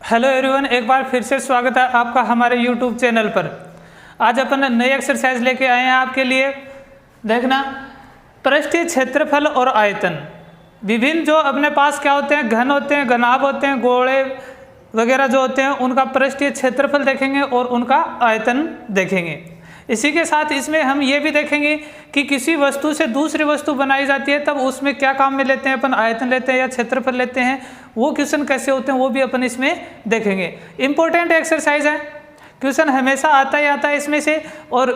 Hello everyone, एक बार फिर से स्वागत है आपका हमारे यूट्यूब चैनल पर। आज अपन नई एक्सरसाइज लेके आए हैं आपके लिए। देखना, पृष्ठीय क्षेत्रफल और आयतन। विभिन्न जो अपने पास क्या होते हैं, घन होते हैं, घनाभ होते हैं, गोले वगैरह जो होते हैं, उनका पृष्ठीय क्षेत्रफल देखेंगे और उनका आयतन देखेंगे। इसी के साथ इसमें हम ये भी देखेंगे कि किसी वस्तु से दूसरी वस्तु बनाई जाती है तब उसमें क्या काम में लेते हैं अपन, आयतन लेते हैं या क्षेत्रफल लेते हैं, वो क्वेश्चन कैसे होते हैं वो भी अपन इसमें देखेंगे। इंपॉर्टेंट एक्सरसाइज है, क्वेश्चन हमेशा आता ही आता है इसमें से, और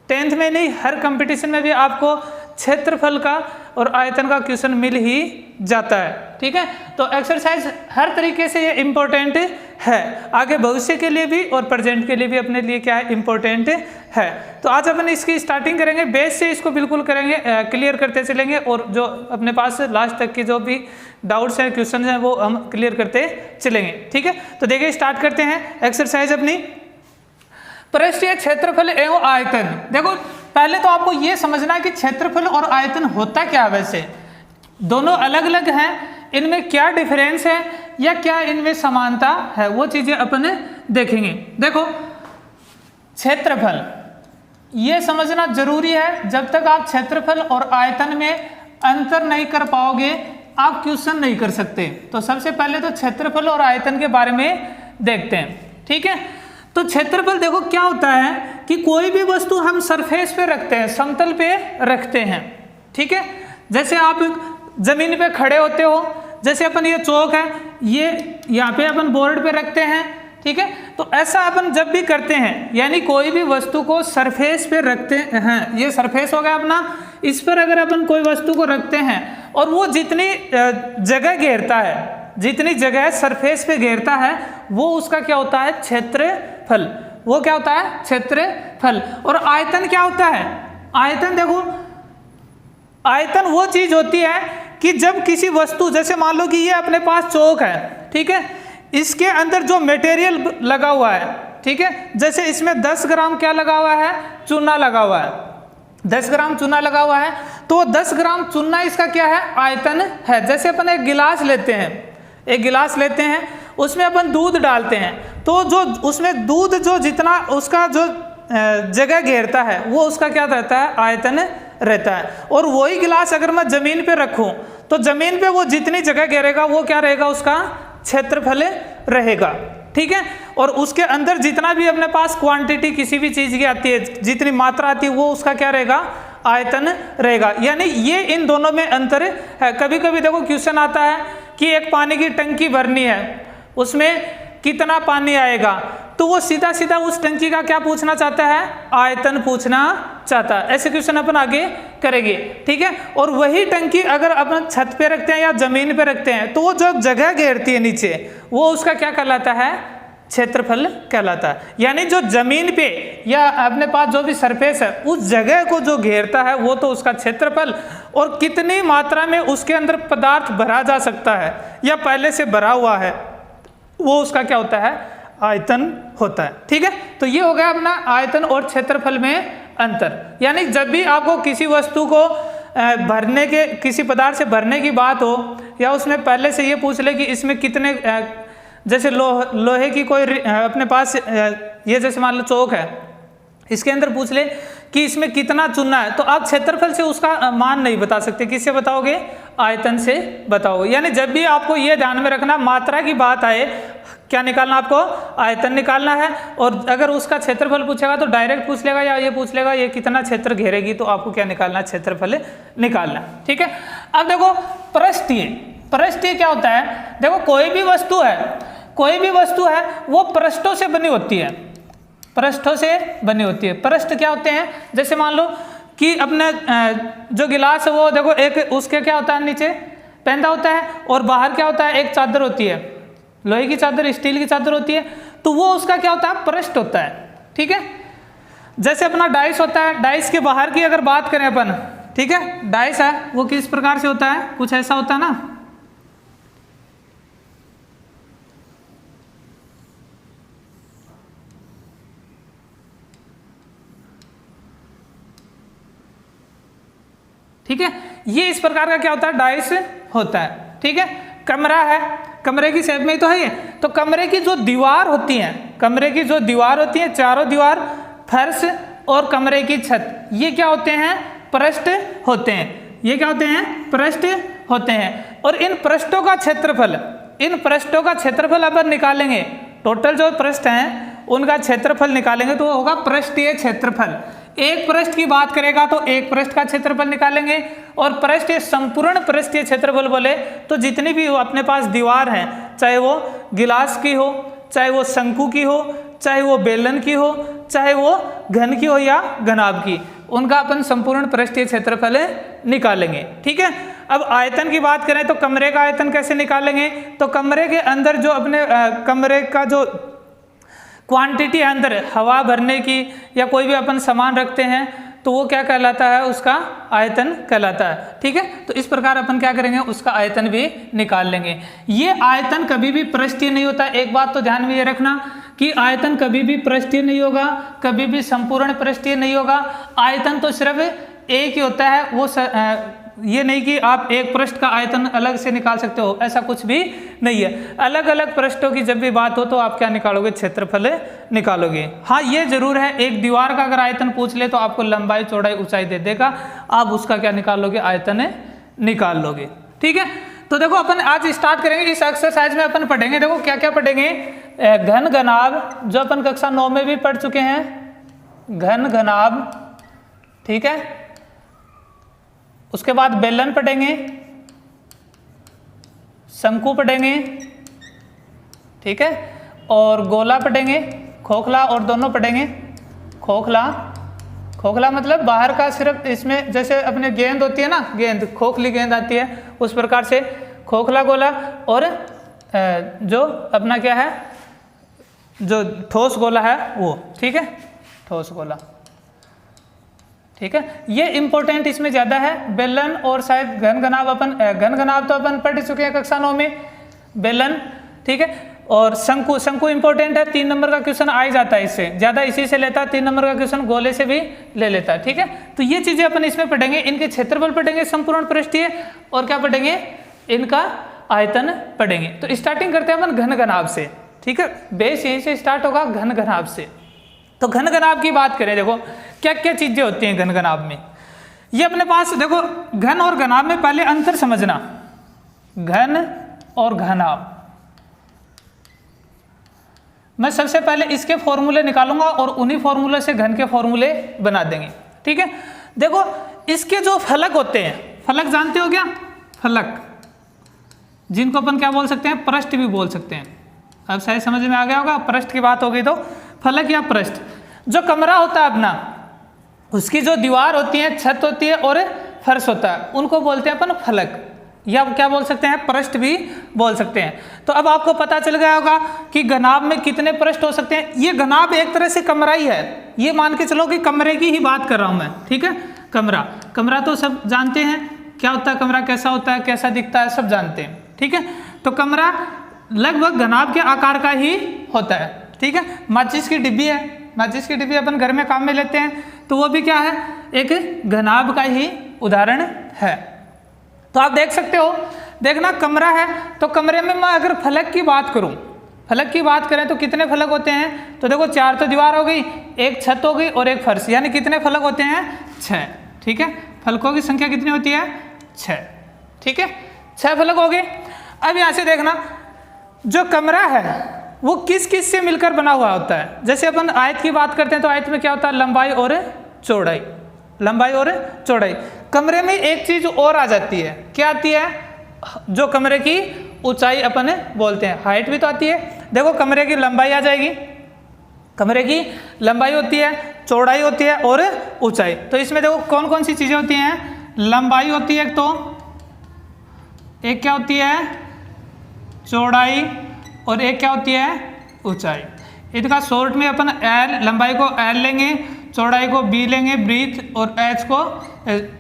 10th में नहीं हर कंपटीशन में भी आपको क्षेत्रफल का और आयतन का क्वेश्चन मिल ही जाता है। ठीक है, तो एक्सरसाइज हर तरीके से ये इम्पोर्टेंट है, आगे भविष्य के लिए भी और प्रेजेंट के लिए भी अपने लिए क्या है, इम्पोर्टेंट है। तो आज अपन इसकी स्टार्टिंग करेंगे, बेस से इसको बिल्कुल करेंगे, क्लियर करते चलेंगे, और जो अपने पास लास्ट तक की जो भी डाउट्स हैं, क्वेश्चन हैं, वो हम क्लियर करते चलेंगे। ठीक है, तो देखिए स्टार्ट करते हैं एक्सरसाइज अपनी। पृष्ठीय क्षेत्रफल एवं आयतन। देखो पहले तो आपको ये समझना है कि क्षेत्रफल और आयतन होता क्या है। वैसे दोनों अलग अलग हैं, इनमें क्या डिफरेंस है या क्या इनमें समानता है, वो चीजें अपन देखेंगे। देखो क्षेत्रफल ये समझना जरूरी है, जब तक आप क्षेत्रफल और आयतन में अंतर नहीं कर पाओगे आप क्वेश्चन नहीं कर सकते। तो सबसे पहले तो क्षेत्रफल और आयतन के बारे में देखते हैं। ठीक है, तो क्षेत्रफल देखो क्या होता है कि कोई भी वस्तु हम सरफेस पे रखते हैं, समतल पे रखते हैं। ठीक है, जैसे आप जमीन पे खड़े होते हो, जैसे अपन ये चौक है, ये यहाँ पे अपन बोर्ड पे रखते हैं। ठीक है, तो ऐसा अपन जब भी करते हैं, यानी कोई भी वस्तु को सरफेस पे रखते हैं, ये सरफेस हो गया अपना, इस पर अगर अपन कोई वस्तु को रखते हैं और वो जितनी जगह घेरता है, जितनी जगह सरफेस पे घेरता है, वो उसका क्या होता है, क्षेत्रफल। वो क्या होता है, क्षेत्रफल। और आयतन क्या होता है, आयतन देखो, आयतन वो चीज होती है कि जब किसी वस्तु, जैसे मान लो कि ये अपने पास चौक है, ठीक है, इसके अंदर जो मटेरियल लगा हुआ है, ठीक है, जैसे इसमें 10 ग्राम क्या लगा हुआ है, चूना लगा हुआ है, 10 ग्राम चूना लगा हुआ है, तो 10 ग्राम चूना इसका क्या है, आयतन है। जैसे अपन एक गिलास लेते हैं, एक गिलास लेते हैं, उसमें अपन दूध डालते हैं, तो जो उसमें दूध जो जितना उसका जो जगह घेरता है वो उसका क्या रहता है, आयतन रहता है। और वही गिलास अगर मैं जमीन पे रखूं तो जमीन पे वो जितनी जगह घेरेगा वो क्या रहेगा, उसका क्षेत्रफल रहेगा। ठीक है, और उसके अंदर जितना भी अपने पास क्वांटिटी किसी भी चीज की आती है, जितनी मात्रा आती है, वो उसका क्या रहेगा, आयतन रहेगा। यानी ये इन दोनों में अंतर है। कभी कभी देखो क्वेश्चन आता है कि एक पानी की टंकी भरनी है, उसमें कितना पानी आएगा, तो वो सीधा सीधा उस टंकी का क्या पूछना चाहता है, आयतन पूछना चाहता है। ऐसे क्वेश्चन अपन आगे करेंगे। ठीक है, और वही टंकी अगर अपन छत पे रखते हैं या जमीन पे रखते हैं, तो वो जो जगह घेरती है नीचे, वो उसका क्या कहलाता है, क्षेत्रफल कहलाता है। यानी जो जमीन पे या अपने पास जो भी सरफेस है, उस जगह को जो घेरता है वो तो उसका क्षेत्रफल, और कितनी मात्रा में उसके अंदर पदार्थ भरा जा सकता है या पहले से भरा हुआ है, वो उसका क्या होता है, आयतन होता है। ठीक है, तो ये हो गया अपना आयतन और क्षेत्रफल में अंतर। यानी जब भी आपको किसी वस्तु को भरने के, किसी पदार्थ से भरने की बात हो, या उसमें पहले से ये पूछ ले कि इसमें कितने, जैसे लोहे की कोई अपने पास ये जैसे मान लो चौक है, इसके अंदर पूछ ले कि इसमें कितना चूना है, तो आप क्षेत्रफल से उसका मान नहीं बता सकते। किससे बताओगे, आयतन से बताओगे। यानी जब भी आपको ये ध्यान में रखना, मात्रा की बात आए, क्या निकालना, आपको आयतन निकालना है। और अगर उसका क्षेत्रफल पूछेगा तो डायरेक्ट पूछ लेगा, या ये पूछ लेगा ये कितना क्षेत्र घेरेगी, तो आपको क्या निकालना, क्षेत्रफल निकालना। ठीक है, अब देखो पृष्ठीय, पृष्ठीय क्या होता है, देखो कोई भी वस्तु है, कोई भी वस्तु है वो पृष्ठों से बनी होती है, पृष्ठों से बनी होती है। पृष्ठ क्या होते हैं, जैसे मान लो कि अपने जो गिलास है वो देखो, एक उसके क्या होता है, नीचे पेंदा होता है, और बाहर क्या होता है, एक चादर होती है, लोहे की चादर, स्टील की चादर होती है, तो वो उसका क्या होता है, पृष्ठ होता है। ठीक है, जैसे अपना डाइस होता है, डाइस के बाहर की अगर बात करें अपन, ठीक है, डाइस है वो किस प्रकार से होता है, कुछ ऐसा होता है ना, ठीक है, ये इस प्रकार का क्या होता है, डाइस होता है। ठीक है, कमरा है, कमरे की शेप में ही तो है ये, तो कमरे की जो दीवार होती है, कमरे की जो दीवार होती है, चारों दीवार, फर्श और कमरे की छत, ये क्या होते हैं? पृष्ठ होते हैं। ये क्या होते हैं? पृष्ठ होते हैं। और इन पृष्ठों का क्षेत्रफल, इन पृष्ठों का क्षेत्रफल अपन निकालेंगे, टोटल जो पृष्ठ हैं उनका क्षेत्रफल निकालेंगे तो वो होगा पृष्ठीय क्षेत्रफल। एक पृष्ठ की बात करेगा तो एक पृष्ठ का क्षेत्रफल निकालेंगे, और पृष्ठीय संपूर्ण पृष्ठीय क्षेत्रफल बोले तो जितनी भी अपने पास दीवार हैं, चाहे वो गिलास की हो, चाहे वो शंकु की हो, चाहे वो बेलन की हो, चाहे वो घन की हो या घनाभ की, उनका अपन संपूर्ण पृष्ठीय क्षेत्रफल निकालेंगे। ठीक है। अब आयतन की बात करें तो कमरे का आयतन कैसे निकालेंगे? तो कमरे के अंदर जो अपने कमरे का जो क्वांटिटी है अंदर हवा भरने की या कोई भी अपन सामान रखते हैं तो वो क्या कहलाता है? उसका आयतन कहलाता है। ठीक है। तो इस प्रकार अपन क्या करेंगे? उसका आयतन भी निकाल लेंगे। ये आयतन कभी भी पृष्ठीय नहीं होता। एक बात तो ध्यान में ये रखना कि आयतन कभी भी पृष्ठीय नहीं होगा, कभी भी संपूर्ण पृष्ठीय नहीं होगा। आयतन तो सिर्फ एक ही होता है, वो ये नहीं कि आप एक पृष्ठ का आयतन अलग से निकाल सकते हो, ऐसा कुछ भी नहीं है। अलग अलग पृष्ठों की जब भी बात हो तो आप क्या निकालोगे? क्षेत्रफल निकालोगे। हाँ, ये जरूर है, एक दीवार का अगर आयतन पूछ ले तो आपको लंबाई, चौड़ाई, ऊंचाई दे देगा, आप उसका क्या निकाल लोगे? आयतन निकाल लोगे। ठीक है। तो देखो अपन आज स्टार्ट करेंगे। इस एक्सरसाइज में अपन पढ़ेंगे, देखो क्या क्या पढ़ेंगे? घन घनाभ, जो अपन कक्षा 9 में भी पढ़ चुके हैं, घन घनाभ। ठीक है। उसके बाद बेलन पढ़ेंगे, शंकु पढ़ेंगे, ठीक है, और गोला पढ़ेंगे, खोखला, और दोनों पढ़ेंगे। खोखला, खोखला मतलब बाहर का सिर्फ, इसमें जैसे अपने गेंद होती है ना, गेंद, खोखली गेंद आती है, उस प्रकार से खोखला गोला, और जो अपना क्या है, जो ठोस गोला है वो। ठीक है, ठोस गोला। ठीक है। ये इंपॉर्टेंट इसमें ज्यादा है। बेलन और शायद घन घनाभ, अपन घन घनाभ तो अपन पढ़ चुके हैं कक्षा 9 में, बेलन। ठीक है। और शंकु, शंकु इंपॉर्टेंट है, 3 नंबर का क्वेश्चन आ ही जाता है इससे, ज्यादा इसी से लेता है, 3 नंबर का क्वेश्चन गोले से भी ले लेता है। ठीक है। तो ये चीजें अपन इसमें पढ़ेंगे, इनके क्षेत्रफल पढ़ेंगे संपूर्ण पृष्ठीय, और क्या पढ़ेंगे? इनका आयतन पढ़ेंगे। तो स्टार्टिंग करते हैं अपन घन घनाभ से। ठीक है। बेस यहीं से स्टार्ट होगा, घन घनाभ से। तो घन घनाभ की बात करें, देखो क्या क्या चीजें होती हैं घन घनाभ में। ये अपने पास देखो, घन और घनाभ में पहले अंतर समझना, घन और घनाभ। मैं सबसे पहले इसके फॉर्मूले निकालूंगा और उन्हीं फॉर्मूले से घन के फॉर्मूले बना देंगे। ठीक है। देखो इसके जो फलक होते हैं, फलक जानते हो क्या? फलक, जिनको अपन क्या बोल सकते हैं? पृष्ठ भी बोल सकते हैं। अब शायद समझ में आ गया होगा, पृष्ठ की बात हो गई तो फलक या पृष्ठ। जो कमरा होता है अपना, उसकी जो दीवार होती है, छत होती है और फर्श होता है, उनको बोलते हैं अपन फलक, या क्या बोल सकते हैं? पृष्ठ भी बोल सकते हैं। तो अब आपको पता चल गया होगा कि घनाभ में कितने पृष्ठ हो सकते हैं। ये घनाभ एक तरह से कमरा ही है, ये मान के चलो कि कमरे की ही बात कर रहा हूं मैं। ठीक है। कमरा, कमरा तो सब जानते हैं क्या होता है, कमरा कैसा होता है, कैसा दिखता है, सब जानते हैं। ठीक है। तो कमरा लगभग घनाभ के आकार का ही होता है। ठीक है। माचिस की डिब्बी है, माचिस की डिब्बी अपन घर में काम में लेते हैं, तो वो भी क्या है? एक घनाभ का ही उदाहरण है। तो आप देख सकते हो, देखना कमरा है तो कमरे में मैं अगर फलक की बात करूं, फलक की बात करें तो कितने फलक होते हैं? तो देखो 4 तो दीवार हो गई, एक छत हो गई और एक फर्श, यानी कितने फलक होते हैं? 6। ठीक है। फलकों की संख्या कितनी होती है? 6। ठीक है। 6 फलक हो गए। अब यहां से देखना, जो कमरा है वो किस किस से मिलकर बना हुआ होता है। जैसे अपन आयत की बात करते हैं तो आयत में क्या होता है? लंबाई और चौड़ाई, लंबाई और चौड़ाई। कमरे में एक चीज और आ जाती है, क्या आती है? जो कमरे की ऊंचाई अपन बोलते हैं, हाइट भी तो आती है। देखो कमरे की लंबाई आ जाएगी, कमरे की लंबाई होती है, चौड़ाई होती है और ऊंचाई। तो इसमें देखो कौन कौन सी चीजें होती हैं? लंबाई होती है, तो एक क्या होती है? चौड़ाई, और एक क्या होती है? ऊंचाई। इनका शॉर्ट में अपन एल, लंबाई को एल लेंगे, चौड़ाई को बी लेंगे, ब्रीथ, और एच को,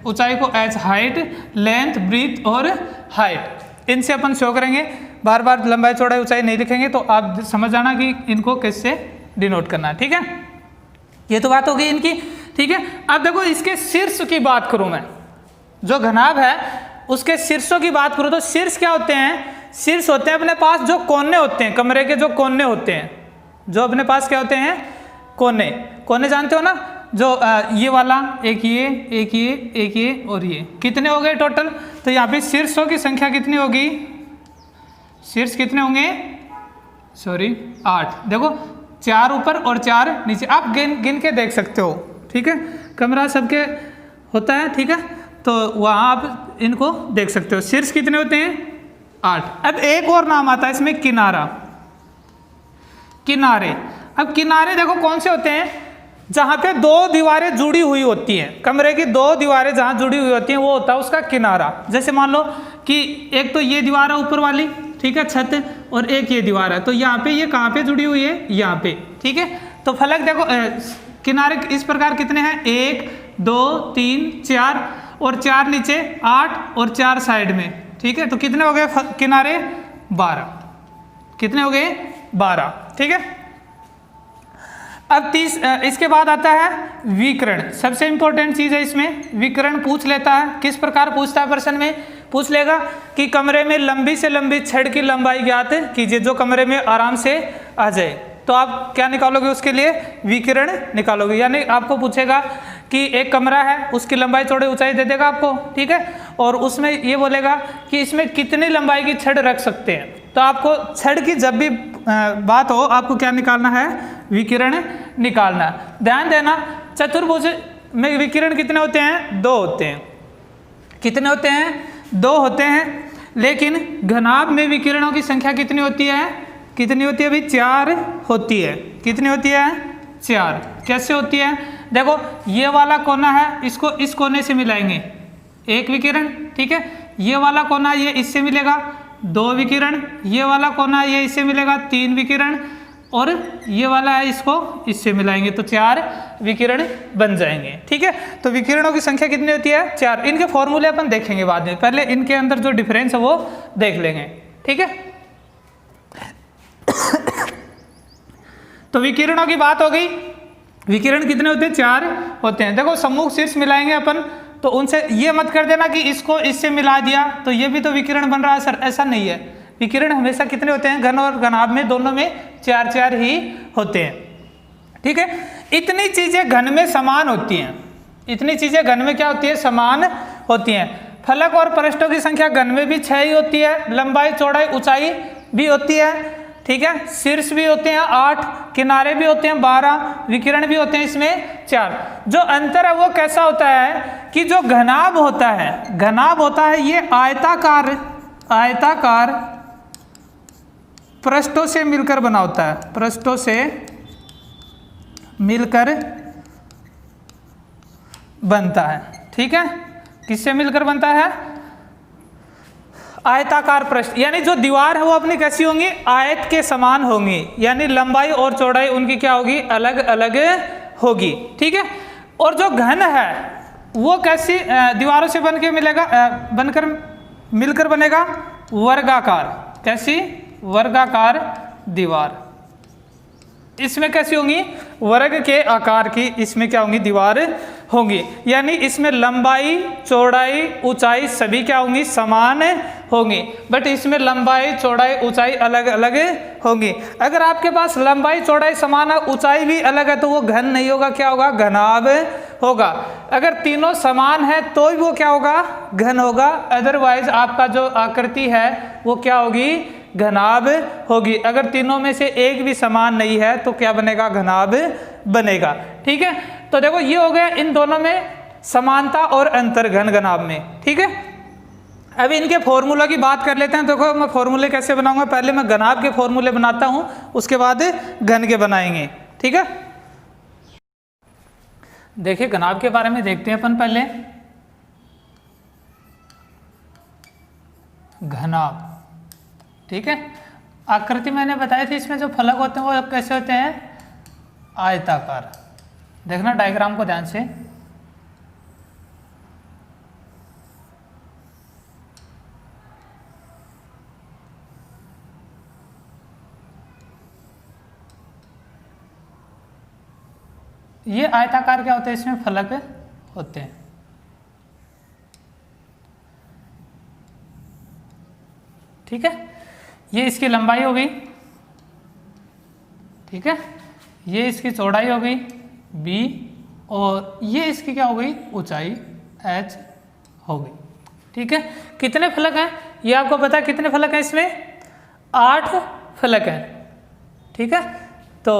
ऊंचाई को एच, हाइट, लेंथ, ब्रीथ और हाइट, इनसे अपन शो करेंगे। बार बार लंबाई, चौड़ाई, ऊंचाई नहीं लिखेंगे तो आप समझ जाना कि इनको किससे डिनोट करना है। ठीक है। ये तो बात हो गई इनकी। ठीक है। अब देखो इसके शीर्ष की बात करूं मैं, जो घनाभ है उसके शीर्षों की बात करूं तो शीर्ष क्या होते हैं? शीर्ष होते हैं अपने पास जो कोने होते हैं, कमरे के जो कोने होते हैं, जो अपने पास क्या होते हैं, कोने। कोने जानते हो ना, जो ये वाला, एक ये, एक ये, एक ये और ये, कितने हो गए टोटल? तो यहाँ पे शीर्षों की संख्या कितनी होगी? शीर्ष कितने होंगे? सॉरी 8। देखो 4 ऊपर और 4 नीचे, आप गिन के देख सकते हो, ठीक है। कमरा सबके होता है, ठीक है, तो वहाँ आप इनको देख सकते हो। शीर्ष कितने होते हैं? 8। अब एक और नाम आता है इसमें, किनारा। किनारे, अब किनारे देखो कौन से होते हैं? जहाँ पे 2 दीवारें जुड़ी हुई होती हैं, कमरे की 2 दीवारें जहाँ जुड़ी हुई होती हैं वो होता है उसका किनारा। जैसे मान लो कि एक तो ये दीवार है ऊपर वाली, ठीक है, छत, और एक ये दीवार है, तो यहाँ पे ये कहाँ पे जुड़ी हुई है? यहाँ पे, ठीक है। तो फलक देखो किनारे इस प्रकार कितने हैं? 1 2 3 4 और 4 नीचे, 8 और 4 साइड में, ठीक है। तो कितने हो गए किनारे? 12। कितने हो गए? 12, ठीक है। अब इसके बाद आता है विकर्ण। सबसे इंपॉर्टेंट चीज है इसमें, विकर्ण पूछ लेता है। किस प्रकार पूछता है? प्रश्न में पूछ लेगा कि कमरे में लंबी से लंबी छड़ की लंबाई ज्ञात कीजिए जो कमरे में आराम से आ जाए। तो आप क्या निकालोगे उसके लिए? विकर्ण निकालोगे। यानी आपको पूछेगा कि एक कमरा है, उसकी लंबाई चौड़ाई ऊंचाई दे देगा आपको, ठीक है, और उसमें ये बोलेगा कि इसमें कितनी लंबाई की छड़ रख सकते हैं। तो आपको छड़ की जब भी बात हो, आपको क्या निकालना है? विकर्ण निकालना। ध्यान देना, चतुर्भुज में विकर्ण कितने होते हैं? 2 होते हैं। कितने होते हैं? 2 होते हैं। लेकिन घनाभ में विकिरणों की संख्या कितनी होती है? कितनी होती है? अभी 4 होती है। कितनी होती है? 4। कैसे होती है? देखो ये वाला कोना है, इसको इस कोने से मिलाएंगे, 1 विकिरण, ठीक है। ये वाला कोना ये इससे मिलेगा, 2 विकिरण। ये वाला कोना ये इससे मिलेगा, 3 विकिरण। और ये वाला है, इसको इससे मिलाएंगे तो 4 विकिरण बन जाएंगे, ठीक है। तो विकिरणों की संख्या कितनी होती है? 4। इनके फॉर्मूले अपन देखेंगे बाद में, पहले इनके अंदर जो डिफरेंस है वो देख लेंगे, ठीक है। तो विकिरणों की बात हो गई। विकिरण कितने होते हैं? 4 होते हैं। देखो सम्मुख शीर्ष मिलाएंगे अपन, तो उनसे ये मत कर देना कि इसको इससे मिला दिया तो ये भी तो विकिरण बन रहा है सर, ऐसा नहीं है। विकिरण हमेशा कितने होते हैं? घन और घनाभ में दोनों में 4 ही होते हैं, ठीक है। इतनी चीजें घन में समान होती हैं। इतनी चीजें घन में क्या होती है? समान होती हैं। फलक और पृष्ठों की संख्या घन में भी 6 ही होती है, लंबाई चौड़ाई ऊंचाई भी होती है, ठीक है। शीर्ष भी होते हैं 8, किनारे भी होते हैं 12, विकिरण भी होते हैं इसमें 4। जो अंतर है वो कैसा होता है कि जो घनाभ होता है, घनाभ होता है ये आयताकार पृष्ठों से मिलकर बना होता है। पृष्ठों से मिलकर बनता है, ठीक है। किससे मिलकर बनता है? आयताकार पृष्ठ। यानी जो दीवार है वो अपनी कैसी होंगी? आयत के समान होंगी, यानी लंबाई और चौड़ाई उनकी क्या होगी? अलग अलग होगी, ठीक है। और जो घन है वो कैसी दीवारों से बनकर मिलकर बनेगा? वर्गाकार। कैसी? वर्गाकार दीवार। इसमें कैसी होंगी? वर्ग के आकार की इसमें क्या होंगी? दीवार होंगी। यानी इसमें लंबाई चौड़ाई ऊंचाई सभी क्या होंगी? समान होंगी, बट इसमें लंबाई चौड़ाई ऊंचाई अलग अलग होंगी। अगर आपके पास लंबाई चौड़ाई समान है, ऊंचाई भी अलग है, तो वो घन नहीं होगा, क्या होगा? घनाभ होगा। अगर तीनों समान है तो ही वो क्या होगा? घन होगा। अदरवाइज आपका जो आकृति है वो क्या होगी? घनाभ होगी। अगर तीनों में से एक भी समान नहीं है तो क्या बनेगा? घनाभ बनेगा, ठीक है। तो देखो ये हो गया इन दोनों में समानता और अंतर घन घनाभ में, ठीक है। अब इनके फॉर्मूला की बात कर लेते हैं। देखो मैं फॉर्मूले कैसे बनाऊंगा, पहले मैं घनाभ के फॉर्मूले बनाता हूं, उसके बाद घन के बनाएंगे, ठीक है। देखिए घनाभ के बारे में देखते हैं अपन पहले। घनाभ, ठीक है। आकृति मैंने बताई थी, इसमें जो फलक होते हैं वो कैसे होते हैं? आयताकार। देखना डायग्राम को ध्यान से। ये आयताकार क्या होते हैं? इसमें फलक होते हैं, ठीक है। ये इसकी लंबाई हो गई, ठीक है, ये इसकी चौड़ाई हो गई b, और ये इसकी क्या हो गई, ऊंचाई h हो गई, ठीक है। कितने फलक हैं ये आपको पता है, कितने फलक हैं इसमें, 8 फलक हैं, ठीक है। तो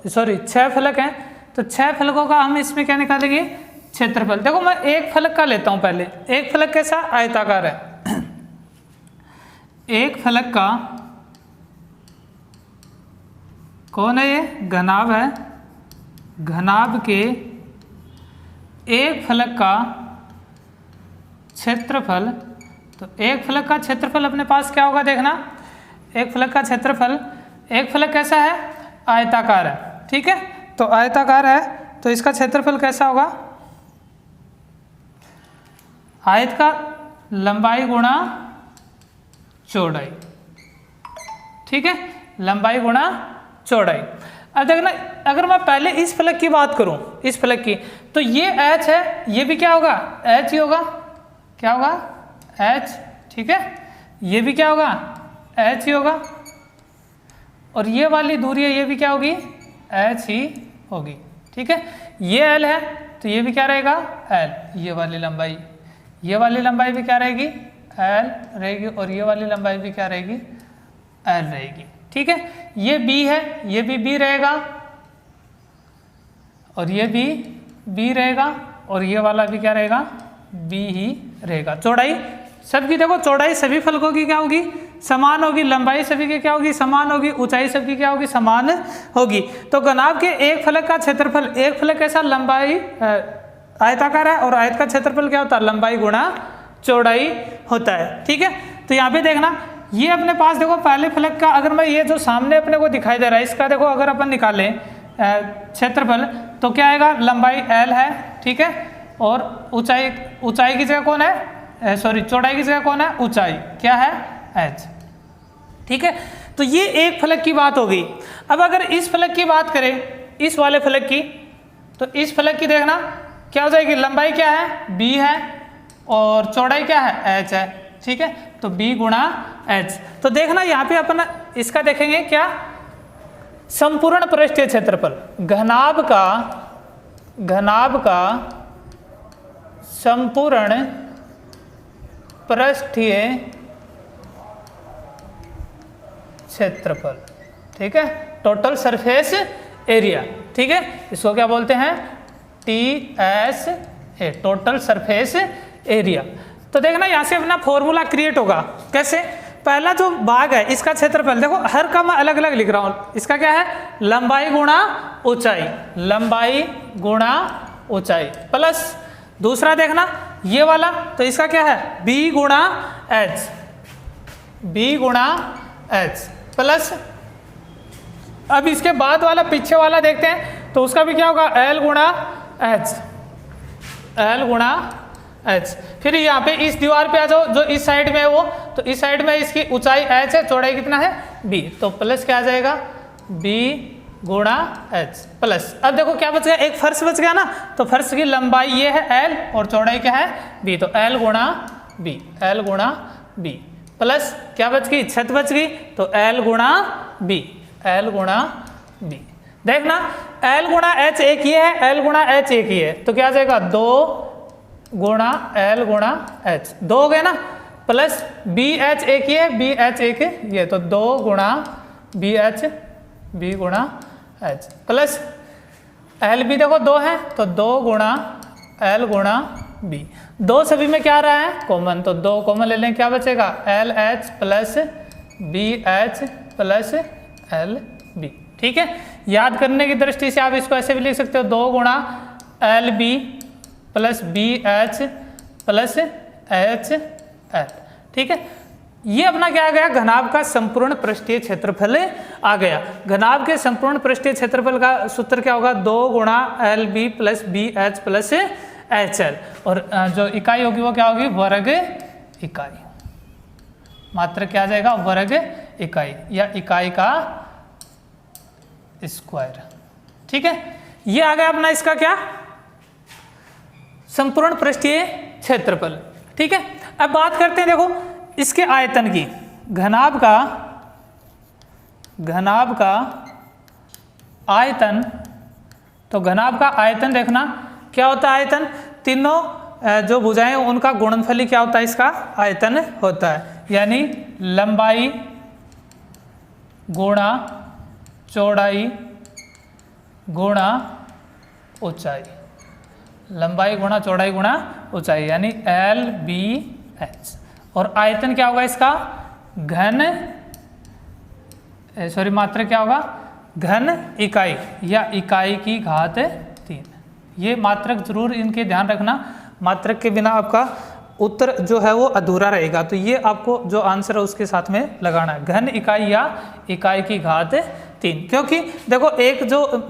सॉरी 6 फलक हैं, तो 6 फलकों का हम इसमें क्या निकालेंगे, क्षेत्रफल। देखो मैं एक फलक का लेता हूं पहले। एक फलक कैसा, आयताकार है। एक फलक का कौन है, ये घनाभ है। घनाभ के एक फलक का क्षेत्रफल, तो एक फलक का क्षेत्रफल अपने पास क्या होगा, देखना, एक फलक का क्षेत्रफल, एक फलक कैसा है, आयताकार है, ठीक है। तो आयताकार है तो इसका क्षेत्रफल कैसा होगा, आयत का लंबाई गुणा चौड़ाई, ठीक है, लंबाई गुणा चौड़ाई। अब देखना, अगर मैं पहले इस फलक की बात करूं, इस फलक की, तो ये h है, ये भी क्या होगा, h ही होगा, क्या होगा, h, ठीक है, ये भी क्या होगा, h ही होगा, और ये वाली दूरी है, ये भी क्या होगी, h ही होगी, ठीक है। ये l है तो ये भी क्या रहेगा, l, ये वाली लंबाई, ये वाली लंबाई भी क्या रहेगी, l रहेगी, और ये वाली लंबाई भी क्या रहेगी, l रहेगी, ठीक है। ये b है, ये भी b रहेगा, और ये भी b रहेगा, और ये वाला भी क्या रहेगा, b ही रहेगा। चौड़ाई सबकी, देखो चौड़ाई सभी फलकों की क्या होगी, समान होगी, लंबाई सभी की क्या होगी, समान होगी, ऊंचाई सबकी क्या होगी, समान होगी। तो घनाभ के एक फलक का क्षेत्रफल, एक फलक कैसा, लंबाई आयताकार है, और आयत का क्षेत्रफल क्या होता है, लंबाई गुणा चौड़ाई होता है, ठीक है। तो यहाँ पे देखना, ये अपने पास देखो पहले फलक का, अगर मैं ये जो सामने अपने को दिखाई दे रहा है, इसका देखो अगर अपन निकालें क्षेत्रफल, तो क्या आएगा, लंबाई l है, ठीक है, और ऊंचाई की जगह कौन है, सॉरी चौड़ाई की जगह कौन है, ऊंचाई क्या है, h, ठीक है। तो ये एक फलक की बात होगी। अब अगर इस फलक की बात करें, इस वाले फलक की, तो इस फलक की देखना क्या हो जाएगी, लंबाई क्या है, b है, और चौड़ाई क्या है, h है, ठीक है। तो b गुणा h। तो देखना यहाँ पे अपन इसका देखेंगे क्या, संपूर्ण पृष्ठीय क्षेत्रफल, घनाभ का संपूर्ण पृष्ठीय क्षेत्रफल, ठीक है, टोटल सरफेस एरिया, ठीक है, इसको क्या बोलते हैं, TSA, टोटल सरफेस एरिया। तो देखना यहाँ से अपना फॉर्मूला क्रिएट होगा, कैसे, पहला जो भाग है इसका क्षेत्रफल, देखो हर का मैं अलग अलग लिख रहा हूँ, इसका क्या है, लंबाई गुणा ऊंचाई, लंबाई गुणा ऊंचाई, प्लस दूसरा देखना ये वाला, तो इसका क्या है, b गुणा h, b गुणा h, प्लस अब इसके बाद वाला पीछे वाला देखते हैं, तो उसका भी क्या होगा, l गुणा h, l गुणा h। फिर यहाँ पे इस दीवार पे आ जाओ, जो इस साइड में है वो, तो इस साइड में इसकी ऊंचाई h है, चौड़ाई कितना है, b, तो प्लस क्या आ जाएगा, b गुणा h, प्लस अब देखो क्या बच गया, एक फर्श बच गया ना, तो फर्श की लंबाई ये है l, और चौड़ाई क्या है, b, तो l गुणा b, l गुणा b, प्लस क्या बच गई, छत बच गई, तो l गुणा b, l गुणा b। देखना l गुणा h एक ही है, l गुणा h एक ही है, तो क्या आ जाएगा, 2 गुणा l गुणा h, 2 हो गए ना, प्लस bh एक ही है, bh एक ये, तो 2 गुणा bh, b गुणा h, प्लस l भी देखो 2 है, तो 2 गुणा l गुणा b, 2 सभी में क्या आ रहा है, कॉमन, तो 2 कॉमन ले लें, क्या बचेगा, LH plus BH plus LB, ठीक है। याद करने की दृष्टि से आप इसको ऐसे भी लिख सकते हो, 2 गुणा LB plus BH plus HL, ठीक है। ये अपना क्या आ गया, घनाभ का संपूर्ण पृष्ठीय क्षेत्रफल आ गया। घनाभ के संपूर्ण पृष्ठीय क्षेत्रफल का सूत्र क्या होगा, 2 गुणा LB plus BH plus HL, और जो इकाई होगी वो क्या होगी, वर्ग इकाई, मात्र क्या आ जाएगा, वर्ग इकाई या इकाई का स्क्वायर, ठीक है। ये आ गया अपना इसका क्या, संपूर्ण पृष्ठीय क्षेत्रफल, ठीक है। अब बात करते हैं देखो इसके आयतन की। घनाभ का घनाभ का आयतन, तो घनाभ का आयतन देखना क्या होता है, आयतन तीनों जो भुजाएं उनका गुणनफल ही क्या होता है, इसका आयतन होता है। यानी लंबाई गुणा चौड़ाई गुणा ऊंचाई, लंबाई गुणा चौड़ाई गुणा ऊंचाई, यानी LBH। और आयतन क्या होगा इसका, घन मात्रक क्या होगा, घन इकाई या इकाई की घात 3। ये मात्रक जरूर इनके ध्यान रखना, मात्रक के बिना आपका उत्तर जो है वो अधूरा रहेगा। तो ये आपको जो आंसर है उसके साथ में लगाना है, घन इकाई या इकाई की घात 3। क्योंकि देखो एक जो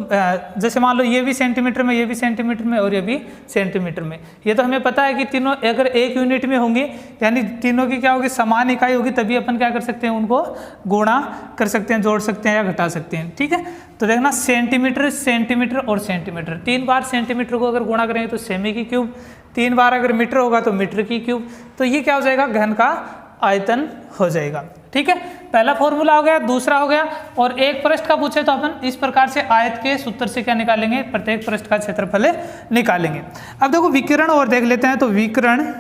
जैसे मान लो ये भी सेंटीमीटर में, ये भी सेंटीमीटर में और ये भी सेंटीमीटर में, ये तो हमें पता है कि तीनों अगर एक यूनिट में होंगे यानी तीनों की क्या होगी, समान इकाई होगी, तभी अपन क्या कर सकते हैं, उनको गुणा कर सकते हैं, जोड़ सकते हैं या घटा सकते हैं। ठीक है, तो देखना सेंटीमीटर सेंटीमीटर और सेंटीमीटर, 3 बार सेंटीमीटर को अगर गुणा करेंगे तो सेमी की क्यूब, 3 बार अगर मीटर होगा तो मीटर की क्यूब, तो ये क्या हो जाएगा, घन का आयतन हो जाएगा। ठीक है, पहला फॉर्मूला हो गया, दूसरा हो गया। और एक पृष्ठ का पूछे तो अपन इस प्रकार से आयत के सूत्र से क्या निकालेंगे, प्रत्येक पृष्ठ का क्षेत्रफल निकालेंगे। अब देखो विकिरण और देख लेते हैं, तो विकिरण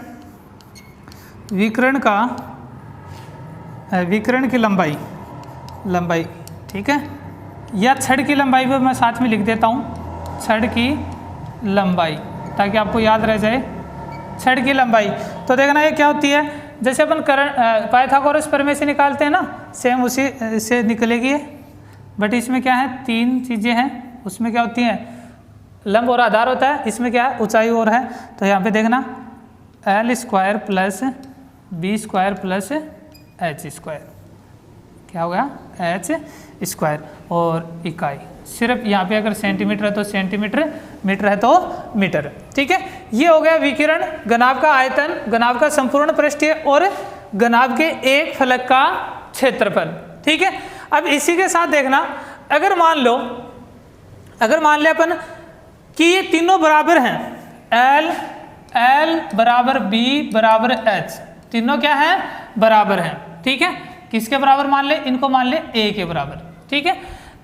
की लंबाई ठीक है, या छड़ की लंबाई भी मैं साथ में लिख देता हूँ, छड़ की लंबाई, ताकि आपको याद रह जाए छड़ की लंबाई। तो देखना ये क्या होती है, जैसे अपन पाइथागोरस प्रमेय से निकालते हैं ना, सेम उसी से निकलेगी, बट इसमें क्या है, 3 चीज़ें हैं, उसमें क्या होती हैं, लंब और आधार होता है, इसमें क्या है, ऊंचाई और है। तो यहाँ पे देखना L² plus B² plus H², क्या हो गया, H²। और इकाई सिर्फ यहाँ पे अगर सेंटीमीटर है तो सेंटीमीटर, मीटर है तो मीटर। ठीक है, ये हो गया विकिरण, घनाभ का आयतन, घनाभ का संपूर्ण पृष्ठीय और घनाभ के एक फलक का क्षेत्रफल। ठीक है, अब इसी के साथ देखना, अगर मान ले अपन कि ये तीनों बराबर हैं, L बराबर B बराबर H, तीनों क्या है, बराबर हैं। ठीक है, किसके बराबर मान ले, इनको मान ले A के बराबर। ठीक है,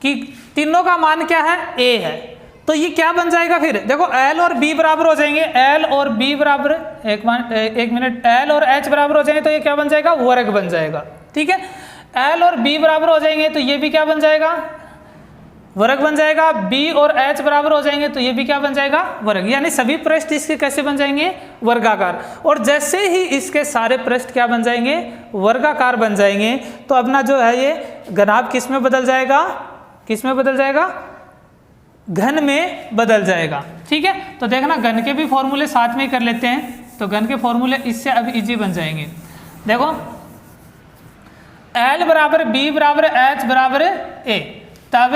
कि तीनों का मान क्या है, A है, तो ये क्या बन जाएगा, फिर देखो L और B बराबर हो जाएंगे, L और B बराबर, एक मिनट, L और H बराबर हो जाएंगे तो ये क्या बन जाएगा, वर्ग बन जाएगा। ठीक है, L और B बराबर हो जाएंगे तो ये भी क्या बन जाएगा, वर्ग बन जाएगा। B और H बराबर हो जाएंगे तो ये भी क्या बन जाएगा, वर्ग। यानी सभी पृष्ठ इसके कैसे बन जाएंगे, वर्गाकार। और जैसे ही इसके सारे पृष्ठ क्या बन जाएंगे, वर्गाकार बन जाएंगे, तो अपना जो है ये घनाभ किस में बदल जाएगा, घन में बदल जाएगा। ठीक है, तो देखना घन के भी फॉर्मूले साथ में ही कर लेते हैं, तो घन के फॉर्मूले इससे अब इजी बन जाएंगे। देखो L बराबर B बराबर H बराबर A, तब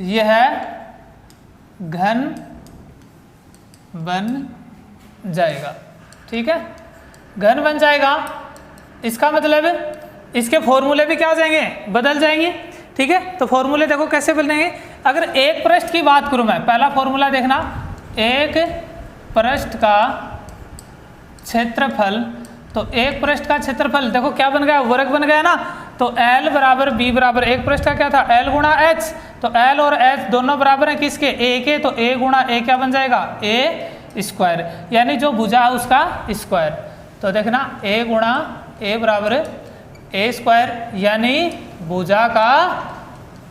यह घन बन जाएगा। ठीक है, घन बन जाएगा, इसका मतलब इसके फॉर्मूले भी क्या हो जाएंगे, बदल जाएंगे। ठीक है, तो फॉर्मूले देखो कैसे बदलेंगे। अगर एक पृष्ठ की बात करूं मैं, पहला फॉर्मूला देखना, एक पृष्ठ का क्षेत्रफल, तो एक पृष्ठ का क्षेत्रफल देखो क्या बन गया, वर्ग बन गया ना। तो L बराबर B बराबर, एक पृष्ठ का क्या था, L गुणा H, तो L और H दोनों बराबर है किसके, A के, तो A गुणा A क्या बन जाएगा, A², यानी जो भुजा है उसका स्क्वायर। तो देखना A गुणा A बराबर A², यानी भुजा का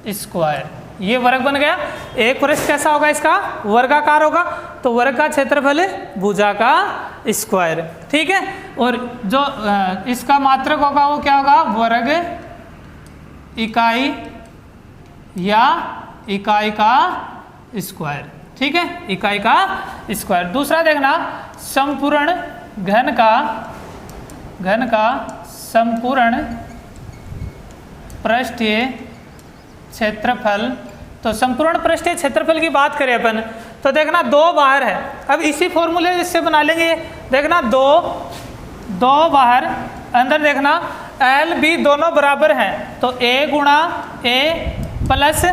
स्क्वायर, ये वर्ग बन गया। एक पृष्ठ कैसा होगा, इसका वर्गाकार होगा, तो वर्ग का क्षेत्रफल भुजा का स्क्वायर। ठीक है, और जो इसका मात्रक होगा वो क्या होगा, वर्ग इकाई या इकाई का स्क्वायर। ठीक है, इकाई का स्क्वायर। दूसरा देखना, संपूर्ण घन का संपूर्ण पृष्ठीय क्षेत्रफल। तो संपूर्ण पृष्ठीय क्षेत्रफल की बात करें अपन, तो देखना 2 बाहर है, अब इसी फॉर्मूले से बना लेंगे। देखना 2 बाहर, अंदर देखना L B दोनों बराबर हैं, तो A गुणा A प्लस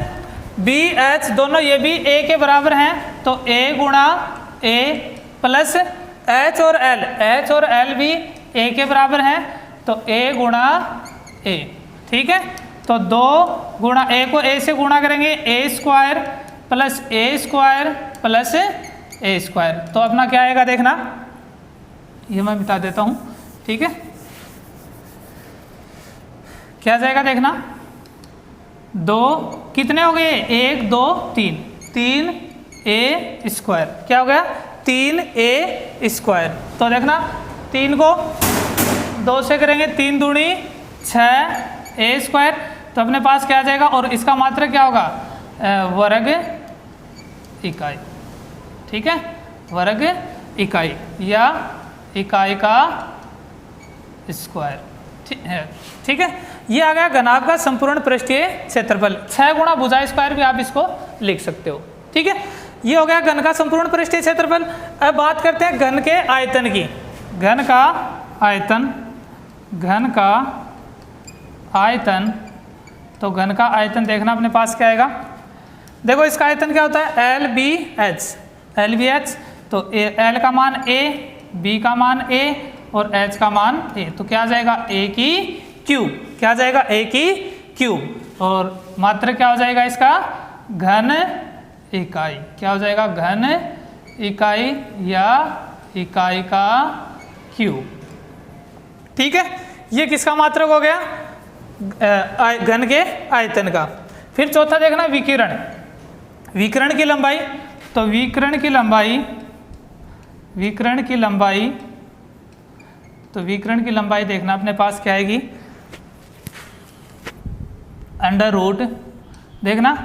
B H दोनों ये भी A के बराबर हैं, तो A गुणा A प्लस H और L भी A के बराबर हैं, तो A गुणा A। ठीक है। तो 2 गुणा ए को ए से गुणा करेंगे, ए स्क्वायर प्लस ए स्क्वायर प्लस ए स्क्वायर। तो अपना क्या आएगा देखना, ये मैं मिटा देता हूँ, ठीक है। क्या जाएगा देखना, 2 कितने हो गए, 1 2 3, 3 ए स्क्वायर, क्या हो गया 3 ए स्क्वायर। तो देखना 3 को 2 से करेंगे, 3 दूनी 6 ए स्क्वायर। तो अपने पास क्या आ जाएगा, और इसका मात्रक क्या होगा, वर्ग इकाई, ठीक है, वर्ग इकाई या इकाई का स्क्वायर, ठीक है। ये आ गया घनाभ का संपूर्ण पृष्ठीय क्षेत्रफल। 6 गुणा भुजा स्क्वायर भी आप इसको लिख सकते हो, ठीक है। ये हो गया घन का संपूर्ण पृष्ठीय क्षेत्रफल। अब बात करते हैं घन के आयतन की। घन का आयतन, घन का आयतन, तो घन का आयतन देखना अपने पास क्या आएगा, देखो इसका आयतन क्या होता है, L B H, L B H. तो एल का मान ए, बी का मान ए और एच का मान ए। तो क्या आ जाएगा, ए की क्यूब, क्या आ जाएगा, ए की क्यूब। और मात्रक क्या हो जाएगा इसका, घन इकाई, क्या हो जाएगा, घन इकाई या इकाई का क्यूब, ठीक है। ये किसका मात्रक हो गया, घन के आयतन का। फिर चौथा देखना विकिरण, विकिरण की लंबाई। तो विकिरण की लंबाई, विकिरण की लंबाई, तो विकिरण की लंबाई देखना अपने पास क्या आएगी, अंडर रूट, देखना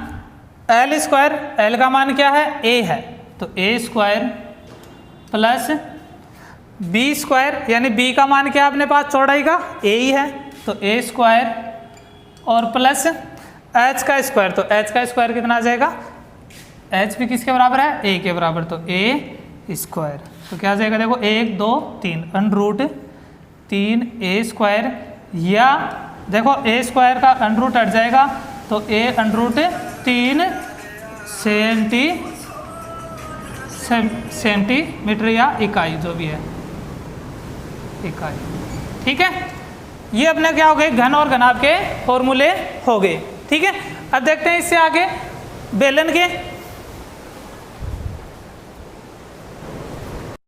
एल स्क्वायर, एल का मान क्या है, ए है, तो ए स्क्वायर प्लस बी स्क्वायर, यानी बी का मान क्या है अपने पास, चौड़ाई का ए ही है, तो ए स्क्वायर और प्लस एच का स्क्वायर। तो एच का स्क्वायर कितना आ जाएगा, एच भी किसके बराबर है, ए के बराबर, तो ए स्क्वायर। तो क्या आ जाएगा देखो, 1 2 3 अंडर रूट 3 ए स्क्वायर, या देखो ए स्क्वायर का अंडर रूट हट जाएगा, तो ए अंडर रूट 3 सेंटीमीटर या इकाई, जो भी है इकाई, ठीक है। ये अपने क्या हो गए, घन और घनाभ के फॉर्मूले हो गए, ठीक है। अब देखते हैं इससे आगे बेलन के।